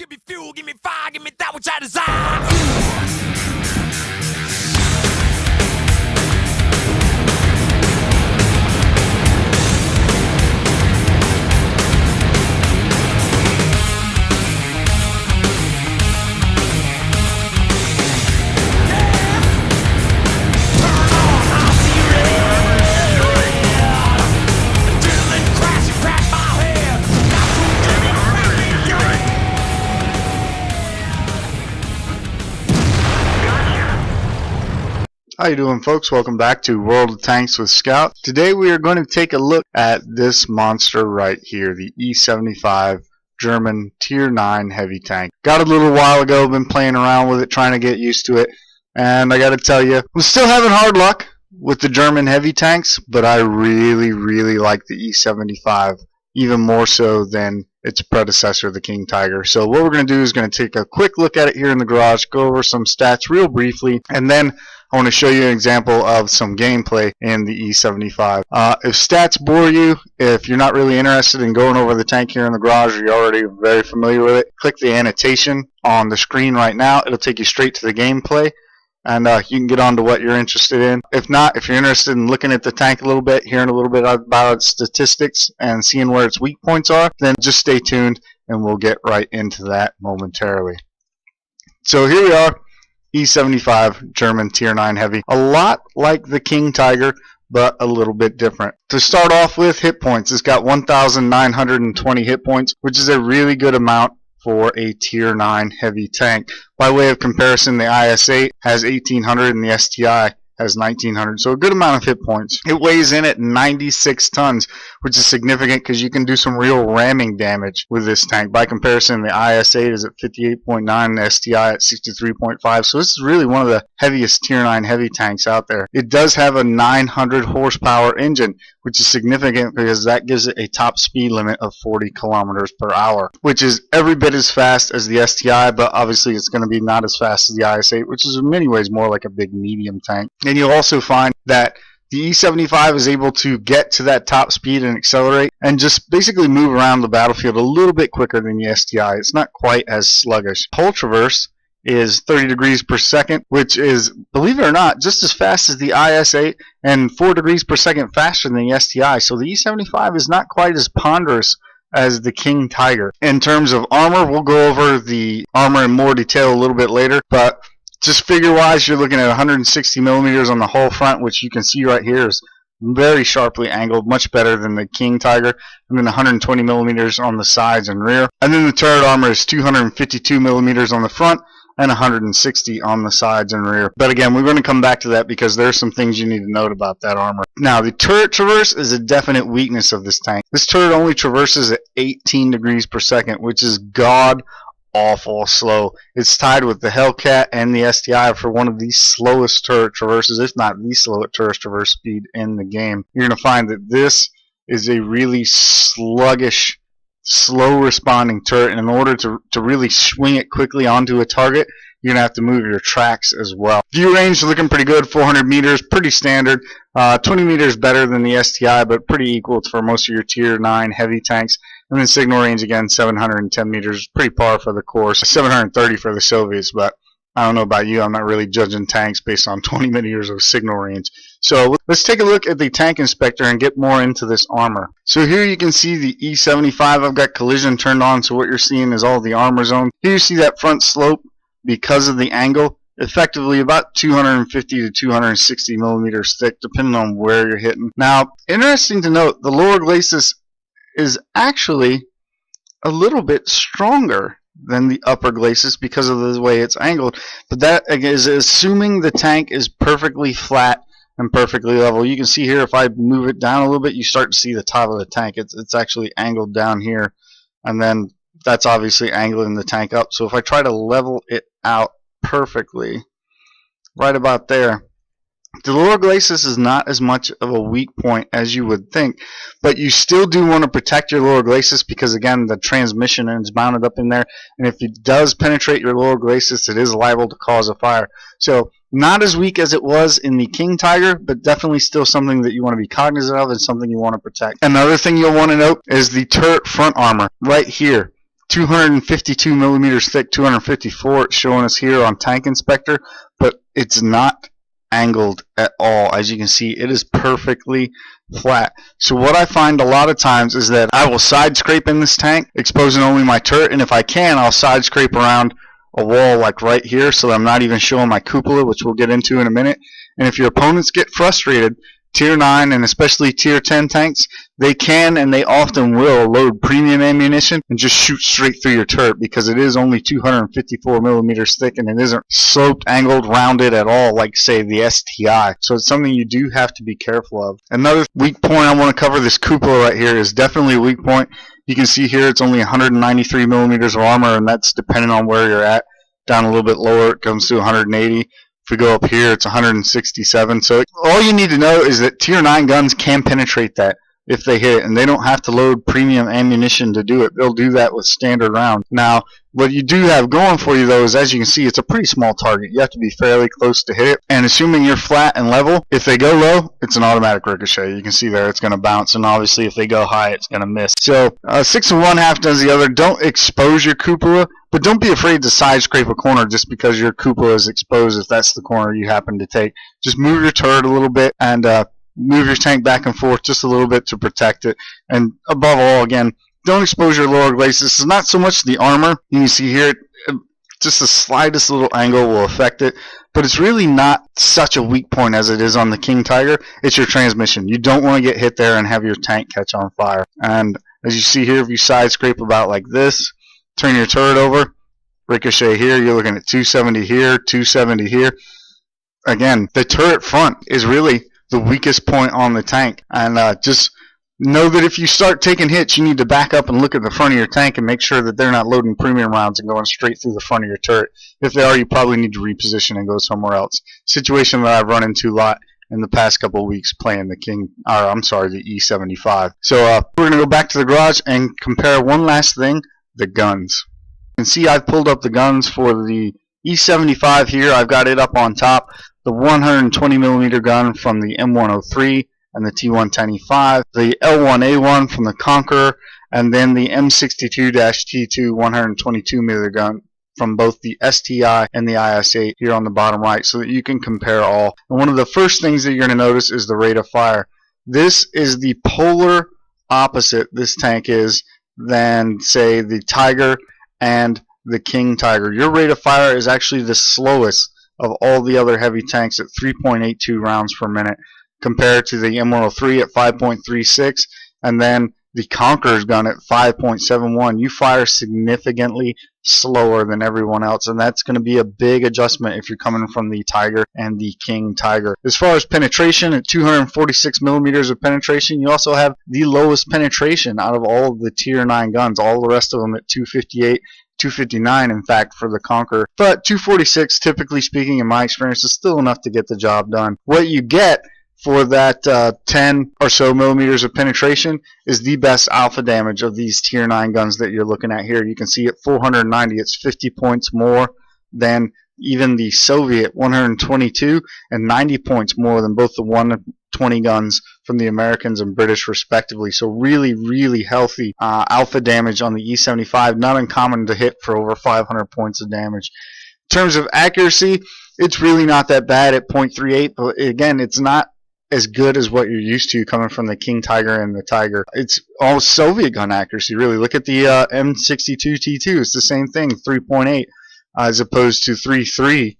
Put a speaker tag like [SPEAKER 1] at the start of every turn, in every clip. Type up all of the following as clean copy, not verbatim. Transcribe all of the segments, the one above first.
[SPEAKER 1] Give me fuel, give me fire, give me that which I desire.
[SPEAKER 2] How you doing, folks? Welcome back to World of Tanks with Scout. Today we are going to take a look at this monster right here, the E75 German Tier 9 heavy tank. Got it a little while ago, been playing around with it, trying to get used to it, and I got to tell you, I'm still having hard luck with the German heavy tanks, but I really like the E75, even more so than its predecessor, the King Tiger. So what we're going to do is going to take a quick look at it here in the garage, go over some stats real briefly, and then I want to show you an example of some gameplay in the E75. If stats bore you, if you're not really interested in going over the tank here in the garage, or you're already very familiar with it, click the annotation on the screen right now. It'll take you straight to the gameplay, and you can get on to what you're interested in. If not, if you're interested in looking at the tank a little bit, hearing a little bit about its statistics, and seeing where its weak points are, then just stay tuned, and we'll get right into that momentarily. So here we are. E75 German Tier 9 heavy. A lot like the King Tiger, but a little bit different. To start off with, hit points. It's got 1,920 hit points, which is a really good amount for a Tier 9 heavy tank. By way of comparison, the IS-8 has 1,800 and the STI has 1,900, so a good amount of hit points. It weighs in at 96 tons, which is significant because you can do some real ramming damage with this tank. By comparison, the IS-8 is at 58.9 and the STI at 63.5, so this is really one of the heaviest Tier 9 heavy tanks out there. It does have a 900 horsepower engine, which is significant because that gives it a top speed limit of 40 kilometers per hour, which is every bit as fast as the STI, but obviously it's going to be not as fast as the IS-8, which is in many ways more like a big medium tank. And you'll also find that the E75 is able to get to that top speed and accelerate and just basically move around the battlefield a little bit quicker than the STI. It's not quite as sluggish. Hull traverse is 30 degrees per second, which is, believe it or not, just as fast as the IS-8 and 4 degrees per second faster than the STI. So the E75 is not quite as ponderous as the King Tiger. In terms of armor, we'll go over the armor in more detail a little bit later, but just figure-wise, you're looking at 160 millimeters on the hull front, which you can see right here is very sharply angled, much better than the King Tiger, and then 120 millimeters on the sides and rear. And then the turret armor is 252 millimeters on the front and 160 on the sides and rear. But again, we're going to come back to that because there's some things you need to note about that armor. Now, the turret traverse is a definite weakness of this tank. This turret only traverses at 18 degrees per second, which is awful slow. It's tied with the Hellcat and the STI for one of the slowest turret traverses, if not the slowest turret traverse speed in the game. You're going to find that this is a really sluggish, slow responding turret, and in order to really swing it quickly onto a target, you're going to have to move your tracks as well. View range looking pretty good, 400 meters, pretty standard. 20 meters better than the STI, but pretty equal for most of your Tier 9 heavy tanks. And then signal range, again, 710 meters, pretty par for the course. 730 for the Soviets, but I don't know about you, I'm not really judging tanks based on 20 meters of signal range. So let's take a look at the tank inspector and get more into this armor. So here you can see the E75. I've got collision turned on, so what you're seeing is all the armor zone. Here you see that front slope because of the angle, effectively about 250 to 260 millimeters thick, depending on where you're hitting. Now, interesting to note, the lower glacis is actually a little bit stronger than the upper glacis because of the way it's angled, but that is assuming the tank is perfectly flat and perfectly level. You can see here, if I move it down a little bit, you start to see the top of the tank. It's actually angled down here, and then that's obviously angling the tank up. So if I try to level it out perfectly, right about there, the lower glacis is not as much of a weak point as you would think, but you still do want to protect your lower glacis because, again, the transmission is mounted up in there, and if it does penetrate your lower glacis, it is liable to cause a fire. So not as weak as it was in the King Tiger, but definitely still something that you want to be cognizant of and something you want to protect. Another thing you'll want to note is the turret front armor right here. 252 millimeters thick, 254 it's showing us here on Tank Inspector, but it's not angled at all. As you can see, it is perfectly flat. So what I find a lot of times is that I will side scrape in this tank, exposing only my turret, and if I can, I'll side scrape around a wall like right here so that I'm not even showing my cupola, which we'll get into in a minute. And if your opponents get frustrated, Tier 9 and especially Tier 10 tanks, they can and they often will load premium ammunition and just shoot straight through your turret because it is only 254 millimeters thick and it isn't sloped, angled, rounded at all like, say, the STI. So it's something you do have to be careful of. Another weak point I want to cover, this cupola right here, is definitely a weak point. You can see here it's only 193 millimeters of armor, and that's depending on where you're at. Down a little bit lower, it comes to 180. If we go up here, it's 167. So all you need to know is that Tier 9 guns can penetrate that if they hit it, and they don't have to load premium ammunition to do it. They'll do that with standard rounds. Now, what you do have going for you, though, is as you can see, it's a pretty small target. You have to be fairly close to hit it, and assuming you're flat and level, if they go low, it's an automatic ricochet. You can see there it's going to bounce, and obviously if they go high, it's going to miss. So 6 1/2 does the other. Don't expose your cupola, but don't be afraid to side scrape a corner just because your cupola is exposed if that's the corner you happen to take. Just move your turret a little bit and move your tank back and forth just a little bit to protect it. And above all, again, don't expose your lower glaze. This is not so much the armor. You can see here, just the slightest little angle will affect it. But it's really not such a weak point as it is on the King Tiger. It's your transmission. You don't want to get hit there and have your tank catch on fire. And as you see here, if you side scrape about like this, turn your turret over, ricochet here, you're looking at 270 here, 270 here. Again, the turret front is really the weakest point on the tank, and just know that if you start taking hits, you need to back up and look at the front of your tank and make sure that they're not loading premium rounds and going straight through the front of your turret. If they are, you probably need to reposition and go somewhere else. Situation that I've run into a lot in the past couple of weeks playing the the E75. So we're going to go back to the garage and compare one last thing, the guns. You can see I've pulled up the guns for the E75 here. I've got it up on top. The 120 millimeter gun from the M103 and the T110E5, the L1A1 from the Conqueror, and then the M62-T2 122 millimeter gun from both the STI and the IS-8 here on the bottom right, so that you can compare all. And one of the first things that you're going to notice is the rate of fire. This is the polar opposite, this tank is, than, say, the Tiger and the King Tiger. Your rate of fire is actually the slowest of all the other heavy tanks at 3.82 rounds per minute, compared to the M103 at 5.36, and then the Conqueror's gun at 5.71. You fire significantly slower than everyone else, and that's going to be a big adjustment if you're coming from the Tiger and the King Tiger. As far as penetration, at 246 millimeters of penetration, you also have the lowest penetration out of all of the Tier 9 guns. All the rest of them at 258. 259 in fact for the Conqueror, but 246 typically speaking in my experience is still enough to get the job done. What you get for that 10 or so millimeters of penetration is the best alpha damage of these Tier 9 guns that you're looking at here. You can see at 490 it's 50 points more than even the Soviet 122 and 90 points more than both the 120 guns from the Americans and British respectively. So really, really healthy alpha damage on the E75. Not uncommon to hit for over 500 points of damage. In terms of accuracy, it's really not that bad at 0.38, but again, it's not as good as what you're used to coming from the King Tiger and the Tiger. It's all Soviet gun accuracy, really. Look at the M62T2. It's the same thing, 3.8 as opposed to 3.3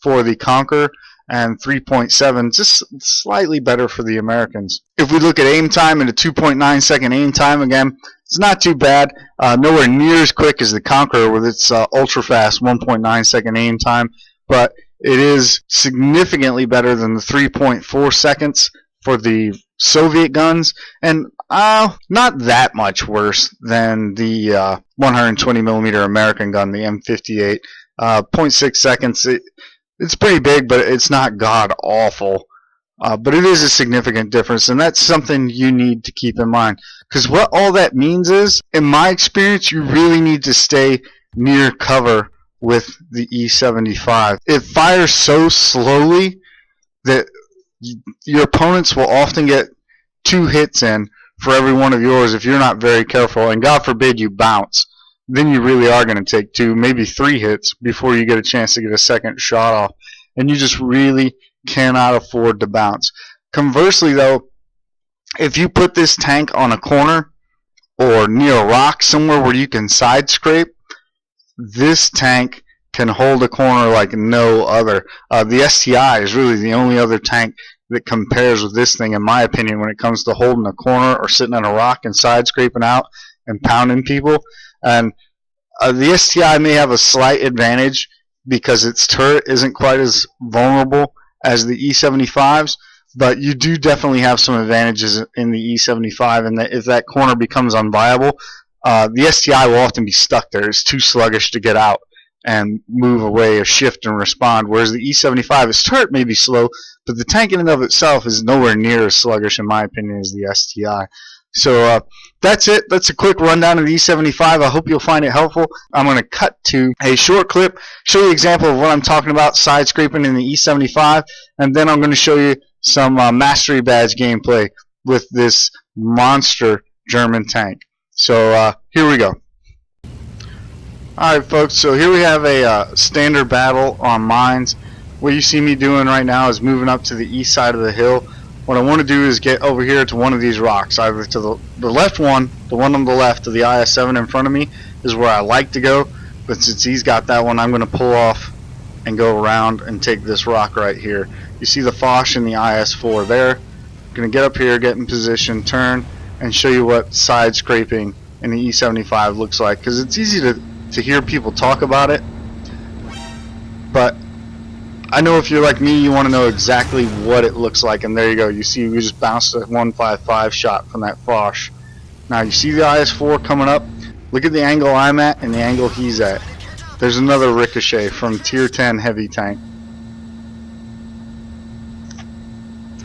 [SPEAKER 2] for the Conqueror and 3.7, just slightly better for the Americans. If we look at aim time and a 2.9 second aim time, again, it's not too bad. Nowhere near as quick as the Conqueror with its ultra fast 1.9 second aim time, but it is significantly better than the 3.4 seconds for the Soviet guns, and not that much worse than the 120 millimeter American gun, the M58. 0.6 seconds. It's pretty big, but it's not god awful. But it is a significant difference, and that's something you need to keep in mind. Because what all that means is, in my experience, you really need to stay near cover with the E75. It fires so slowly that your opponents will often get 2 hits in for every one of yours if you're not very careful, and God forbid you bounce. then you really are going to take 2, maybe 3 hits before you get a chance to get a second shot off. And you just really cannot afford to bounce. Conversely, though, if you put this tank on a corner or near a rock, somewhere where you can side scrape, this tank can hold a corner like no other. The STI is really the only other tank that compares with this thing, in my opinion, when it comes to holding a corner or sitting on a rock and side scraping out and pounding people. And the STI may have a slight advantage because its turret isn't quite as vulnerable as the E75s, but you do definitely have some advantages in the E75, and that if that corner becomes unviable, the STI will often be stuck there. It's too sluggish to get out and move away or shift and respond, whereas the E75, its turret may be slow, but the tank in and of itself is nowhere near as sluggish, in my opinion, as the STI. So that's it. That's a quick rundown of the E75. I hope you'll find it helpful. I'm going to cut to a short clip, show you an example of what I'm talking about, side scraping in the E75, and then I'm going to show you some Mastery Badge gameplay with this monster German tank. So here we go. Alright folks, so here we have a standard battle on mines. What you see me doing right now is moving up to the east side of the hill. What I want to do is get over here to one of these rocks, either to the left one, the one on the left of the IS-7 in front of me is where I like to go, but since he's got that one, I'm going to pull off and go around and take this rock right here. You see the Foch in the IS-4 there. I'm going to get up here, get in position, turn, and show you what side scraping in the E75 looks like, because it's easy to hear people talk about it, but I know if you're like me, you want to know exactly what it looks like. And there you go, you see we just bounced a 155 shot from that Foch. Now you see the IS-4 coming up, look at the angle I'm at and the angle he's at. There's another ricochet from tier 10 heavy tank.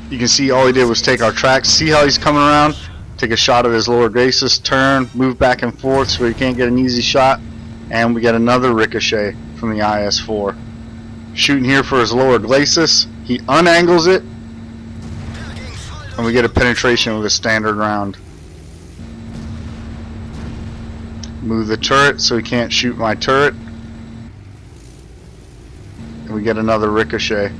[SPEAKER 2] You can see all he did was take our tracks. See how he's coming around, take a shot of his lower glacis, turn, move back and forth so he can't get an easy shot. And we get another ricochet from the IS-4. Shooting here for his lower glacis. He unangles it, and we get a penetration with a standard round. Move the turret so he can't shoot my turret. And we get another ricochet.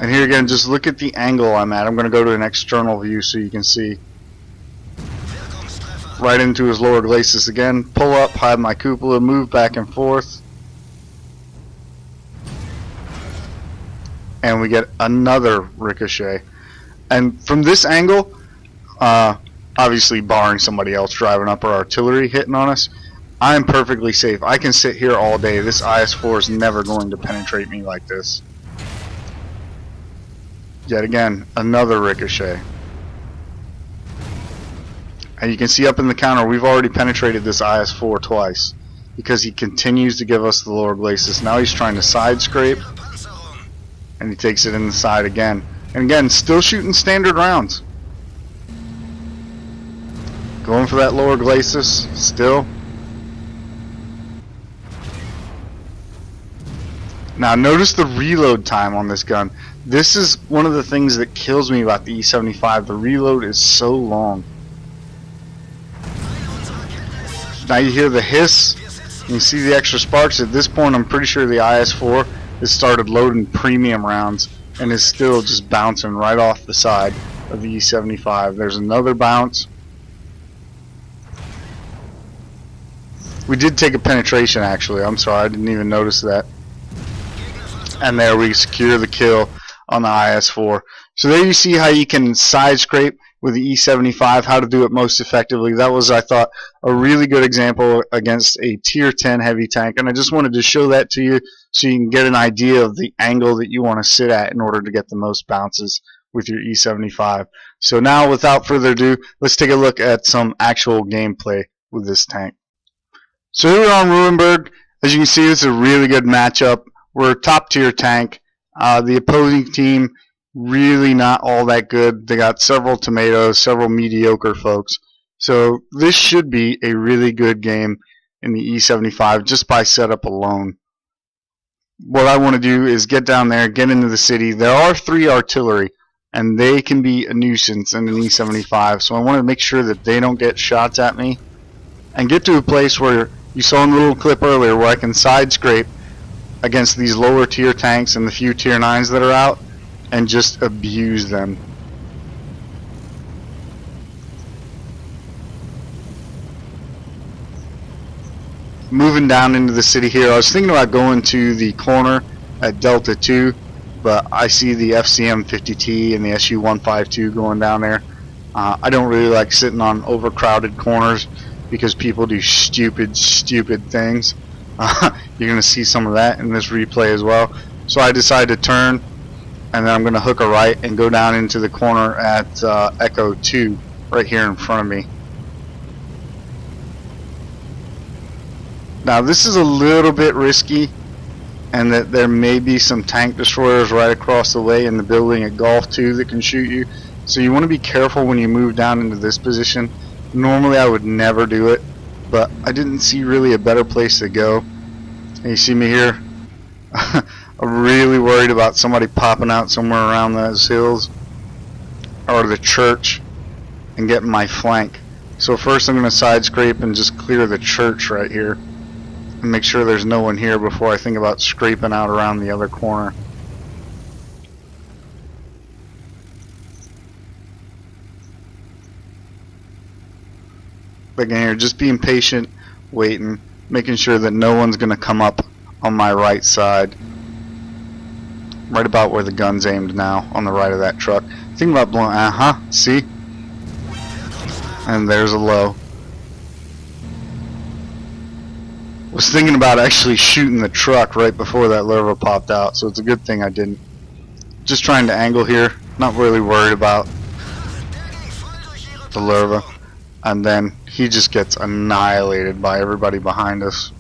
[SPEAKER 2] And here again, just look at the angle I'm at. I'm going to go to an external view so you can see. Right into his lower glacis again, pull up, hide my cupola, move back and forth, and we get another ricochet. And from this angle, obviously barring somebody else driving up or artillery hitting on us, I'm perfectly safe. I can sit here all day. This IS-4 is never going to penetrate me like this. Yet again, another ricochet. And you can see up in the counter, we've already penetrated this IS-4 twice because he continues to give us the lower glacis. Now he's trying to side scrape, and he takes it in the side again. And again, still shooting standard rounds. Going for that lower glacis, still. Now notice the reload time on this gun. This is one of the things that kills me about the E75. The reload is so long. Now you hear the hiss, and you see the extra sparks. At this point, I'm pretty sure the IS-4 has started loading premium rounds and is still just bouncing right off the side of the E75. There's another bounce. We did take a penetration actually. I'm sorry, I didn't even notice that. And there we secure the kill on the IS-4. So there you see how you can side scrape with the E75, how to do it most effectively. That was, I thought, a really good example against a tier 10 heavy tank, and I just wanted to show that to you so you can get an idea of the angle that you want to sit at in order to get the most bounces with your E75. So now, without further ado, let's take a look at some actual gameplay with this tank. So here we're on Ruinberg. As you can see, it's a really good matchup. We're a top tier tank. The opposing team, really not all that good. They got several tomatoes, several mediocre folks. So this should be a really good game in the E75 just by setup alone. What I want to do is get down there, get into the city. There are 3 artillery, and they can be a nuisance in an E75. So I want to make sure that they don't get shots at me and get to a place where You saw in the little clip earlier where I can side scrape against these lower tier tanks and the few tier 9s that are out and just abuse them. Moving down into the city here, I was thinking about going to the corner at Delta 2, but I see the FCM50T and the SU152 going down there. I don't really like sitting on overcrowded corners because people do stupid things. You're going to see some of that in this replay as well. So I decided to turn, and then I'm going to hook a right and go down into the corner at Echo 2 right here in front of me. Now this is a little bit risky, and that there may be some tank destroyers right across the way in the building at Golf 2 that can shoot you. So you want to be careful when you move down into this position. Normally I would never do it, but I didn't see really a better place to go. And you see me here? I'm really worried about somebody popping out somewhere around those hills or the church and getting my flank. So first I'm going to side scrape and just clear the church right here and make sure there's no one here before I think about scraping out around the other corner. Again, here, just being patient, waiting, making sure that no one's going to come up on my right side. Right about where the gun's aimed now, on the right of that truck. Think about blowing, see? And there's a low. Was thinking about actually shooting the truck right before that larva popped out, so it's a good thing I didn't. Just trying to angle here, not really worried about the larva. And then he just gets annihilated by everybody behind us.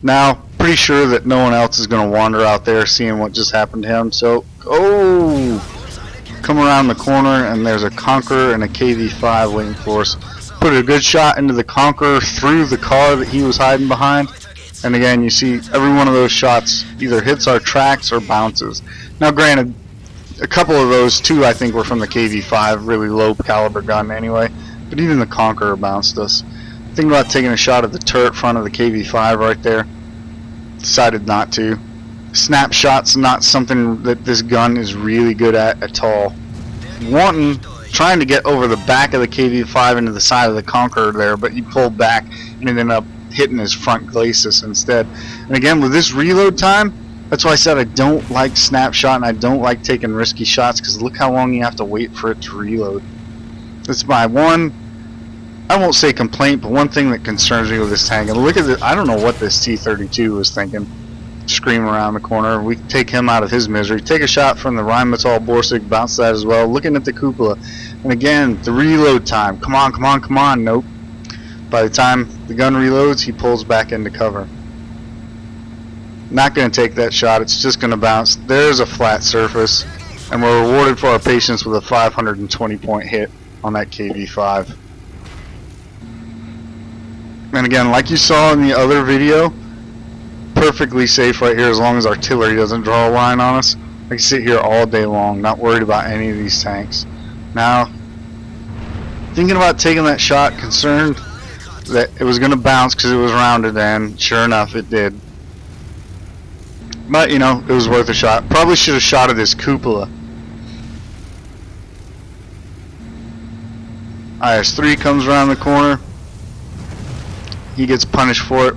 [SPEAKER 2] Now, pretty sure that no one else is going to wander out there seeing what just happened to him. So, come around the corner and there's a Conqueror and a KV5 waiting for us. Put a good shot into the Conqueror through the car that he was hiding behind. And again, you see every one of those shots either hits our tracks or bounces. Now, granted, a couple of those, two I think were from the KV5, really low caliber gun anyway, but even the Conqueror bounced us. Thinking about taking a shot at the turret front of the KV5 right there. Decided not to. Snapshot's not something that this gun is really good at all. Trying to get over the back of the KV5 into the side of the Conqueror there, but he pulled back and ended up hitting his front glacis instead. And again, with this reload time, that's why I said I don't like snapshot and I don't like taking risky shots, because look how long you have to wait for it to reload. That's my one, I won't say complaint, but one thing that concerns me with this tank. And look at it, I don't know what this T-32 was thinking. Screaming around the corner. We take him out of his misery. Take a shot from the Rheinmetall Borsig, bounce that as well. Looking at the cupola. And again, the reload time. Come on. Nope. By the time the gun reloads, he pulls back into cover. Not going to take that shot. It's just going to bounce. There's a flat surface. And we're rewarded for our patience with a 520 point hit on that KV5. And again, like you saw in the other video, perfectly safe right here as long as artillery doesn't draw a line on us. I can sit here all day long, not worried about any of these tanks. Now, thinking about taking that shot, concerned that it was going to bounce because it was rounded, and sure enough it did. But, you know, it was worth a shot. Probably should have shot at this cupola. IS-3 comes around the corner. He gets punished for it.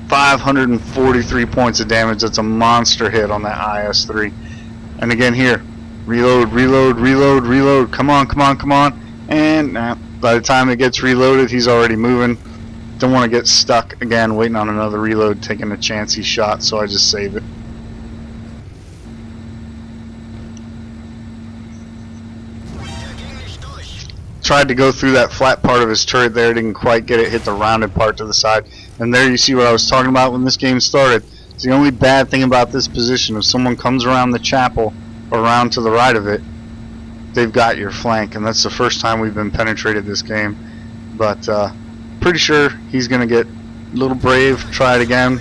[SPEAKER 2] 543 points of damage. That's a monster hit on that IS-3. And again here, reload. Come on. And by the time it gets reloaded, he's already moving. Don't want to get stuck again waiting on another reload, taking a chance he shot, so I just save it. Tried to go through that flat part of his turret there, didn't quite get it, hit the rounded part to the side. And there you see what I was talking about when this game started. It's the only bad thing about this position. If someone comes around the chapel or around to the right of it, they've got your flank, and that's the first time we've been penetrated this game. But pretty sure he's going to get a little brave, try it again,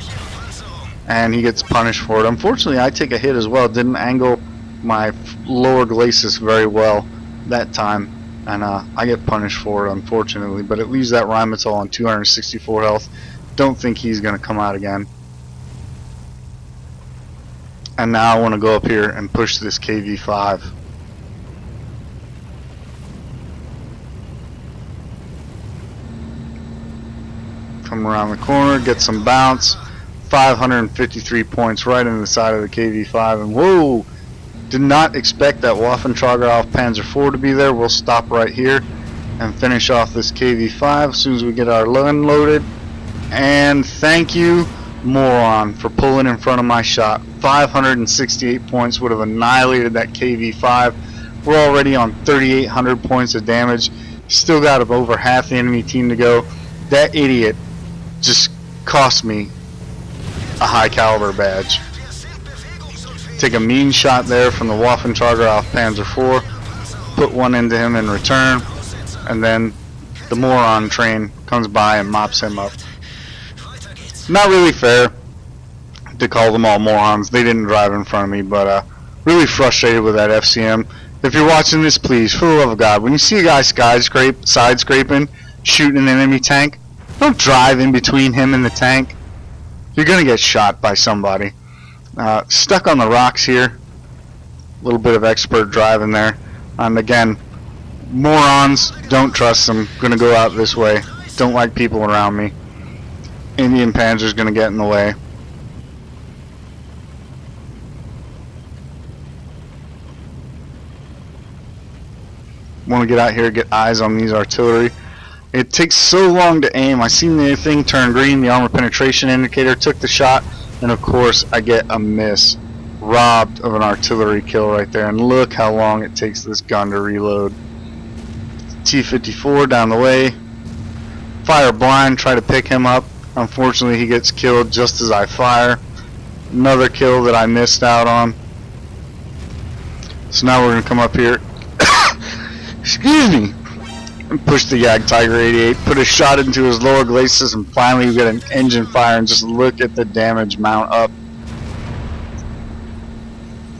[SPEAKER 2] and he gets punished for it. Unfortunately, I take a hit as well. Didn't angle my lower glacis very well that time. and I get punished for it, unfortunately, but it leaves that Rheinmetall on 264 health. Don't think he's going to come out again. And now I want to go up here and push this KV5. Come around the corner, get some bounce. 553 points right in the side of the KV5, and whoa! Did not expect that Waffenträger Panzer IV to be there. We'll stop right here and finish off this KV5 as soon as we get our unloaded. And thank you, moron, for pulling in front of my shot. 568 points would have annihilated that KV5. We're already on 3,800 points of damage. Still got over half the enemy team to go. That idiot just cost me a high caliber badge. Take a mean shot there from the Waffenträger Panzer IV, put one into him in return, and then the moron train comes by and mops him up. Not really fair to call them all morons. They didn't drive in front of me, but really frustrated with that FCM. If you're watching this, please, for the love of God, when you see a guy side scraping, shooting an enemy tank, don't drive in between him and the tank. You're gonna get shot by somebody. Stuck on the rocks here. A little bit of expert driving there. And again, morons, don't trust them. Gonna go out this way. Don't like people around me. Indian Panzer's gonna get in the way. Want to get out here, get eyes on these artillery. It takes so long to aim. I seen the thing turn green, the armor penetration indicator, took the shot, and of course I get a miss. Robbed of an artillery kill right there, and look how long it takes this gun to reload. T-54 down the way. Fire blind, try to pick him up. Unfortunately he gets killed just as I fire. Another kill that I missed out on. So now we're going to come up here. Excuse me. And push the Jagdtiger 88, put a shot into his lower glacis, and finally we get an engine fire, and just look at the damage mount up.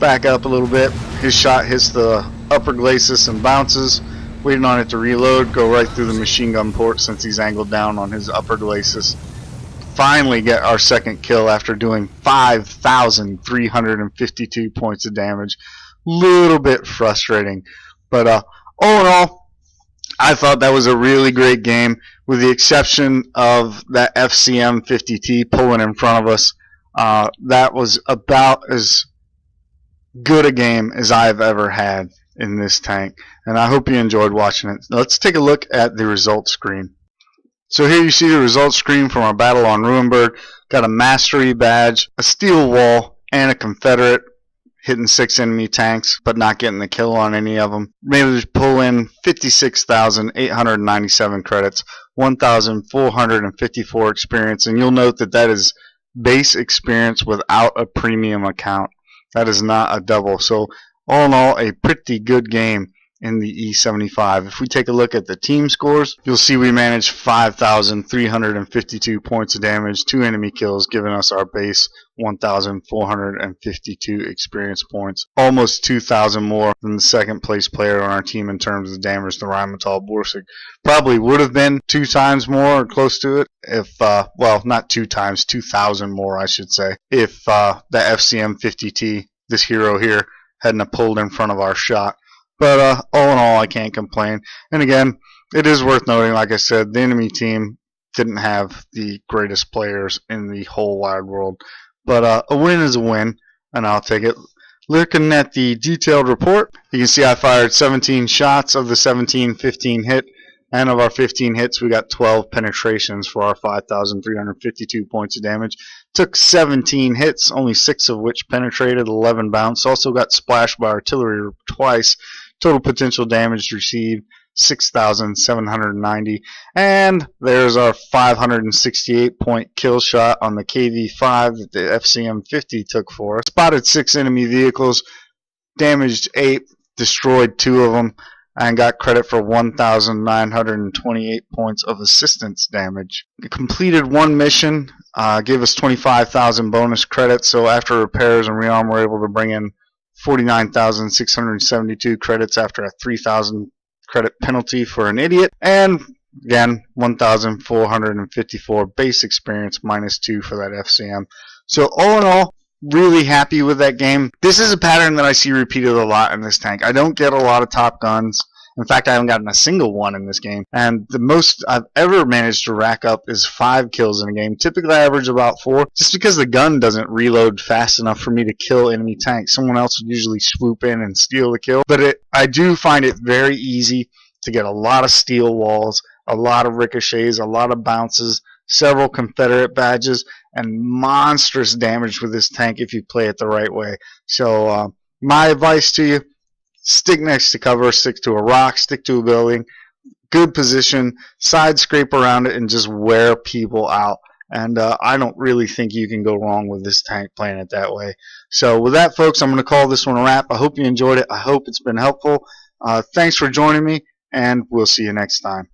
[SPEAKER 2] Back up a little bit. His shot hits the upper glacis and bounces. Waiting on it to reload, go right through the machine gun port since he's angled down on his upper glacis. Finally get our second kill after doing 5,352 points of damage. Little bit frustrating, but all in all, I thought that was a really great game, with the exception of that FCM 50T pulling in front of us. That was about as good a game as I've ever had in this tank, and I hope you enjoyed watching it. Let's take a look at the results screen. So here you see the results screen from our battle on Ruinberg. Got a mastery badge, a steel wall, and a Confederate, hitting 6 enemy tanks but not getting the kill on any of them. Maybe just pull in 56,897 credits, 1,454 experience, and you'll note that that is base experience without a premium account. That is not a double. So all in all, a pretty good game in the E75. If we take a look at the team scores, you'll see we managed 5,352 points of damage, 2 enemy kills, giving us our base 1,452 experience points. Almost 2,000 more than the second place player on our team in terms of damage to Rheinmetall Borsig. Probably would have been 2 times more or close to it if, well, not 2 times, 2,000 more I should say, if the FCM 50T, this hero here, hadn't have pulled in front of our shot. But all in all, I can't complain. And again, it is worth noting, like I said, the enemy team didn't have the greatest players in the whole wide world. But a win is a win, and I'll take it. Looking at the detailed report, you can see I fired 17 shots. Of the 17, 15 hit. And of our 15 hits, we got 12 penetrations for our 5,352 points of damage. Took 17 hits, only 6 of which penetrated, 11 bounced. Also got splashed by artillery twice. Total potential damage received 6,790. And there's our 568 point kill shot on the KV5 that the FCM 50 took for us. Spotted 6 enemy vehicles, damaged 8, destroyed 2 of them, and got credit for 1,928 points of assistance damage. It completed 1 mission, gave us 25,000 bonus credits, so after repairs and rearm we're able to bring in 49,672 credits after a 3,000 credit penalty for an idiot, and again 1,454 base experience, -2 for that FCM. So all in all, really happy with that game. This is a pattern that I see repeated a lot in this tank. I don't get a lot of top guns. In fact, I haven't gotten a single one in this game. And the most I've ever managed to rack up is 5 kills in a game. Typically, I average about 4, just because the gun doesn't reload fast enough for me to kill enemy tanks. Someone else would usually swoop in and steal the kill. But I do find it very easy to get a lot of steel walls, a lot of ricochets, a lot of bounces, several Confederate badges, and monstrous damage with this tank if you play it the right way. So my advice to you, stick next to cover, stick to a rock, stick to a building, good position, side scrape around it, and just wear people out. And I don't really think you can go wrong with this tank playing it that way. So with that, folks, I'm going to call this one a wrap. I hope you enjoyed it. I hope it's been helpful. Thanks for joining me, and we'll see you next time.